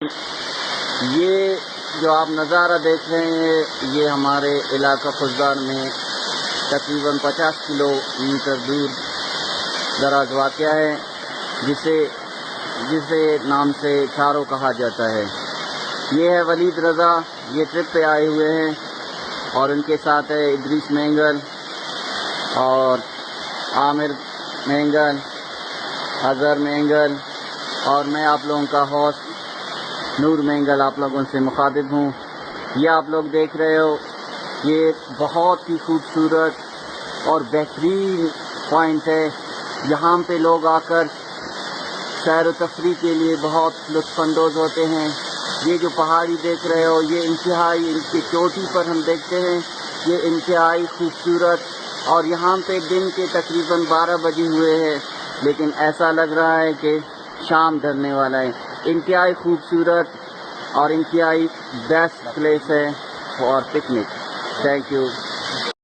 یہ جو آپ نظارہ دیکھ رہے ہیں یہ ہمارے علاقہ خضدار میں تقریباً 50 کلو میٹر دور دراز واقع ہے جسے نام سے چاروں کہا جاتا ہے۔ یہ ہے ولید رضا، یہ ٹرپ پہ آئے ہوئے ہیں اور ان کے ساتھ ہے ادریس مینگل اور عامر مینگل، اظہر مینگل اور میں آپ لوگوں کا ہوسٹ نور مینگل آپ لوگوں سے مخاطب ہوں۔ یہ آپ لوگ دیکھ رہے ہو، یہ بہت ہی خوبصورت اور بہترین پوائنٹ ہے۔ یہاں پہ لوگ آ کر سیر و تفریح کے لیے بہت لطف اندوز ہوتے ہیں۔ یہ جو پہاڑی دیکھ رہے ہو یہ انتہائی، ان کی چوٹی پر ہم دیکھتے ہیں، یہ انتہائی خوبصورت، اور یہاں پہ دن کے تقریباً 12 بجے ہوئے ہیں لیکن ایسا لگ رہا ہے کہ شام ڈھلنے والا ہے۔ انتہائی خوبصورت اور انتہائی بیسٹ پلیس ہے فار پکنک۔ Thank you.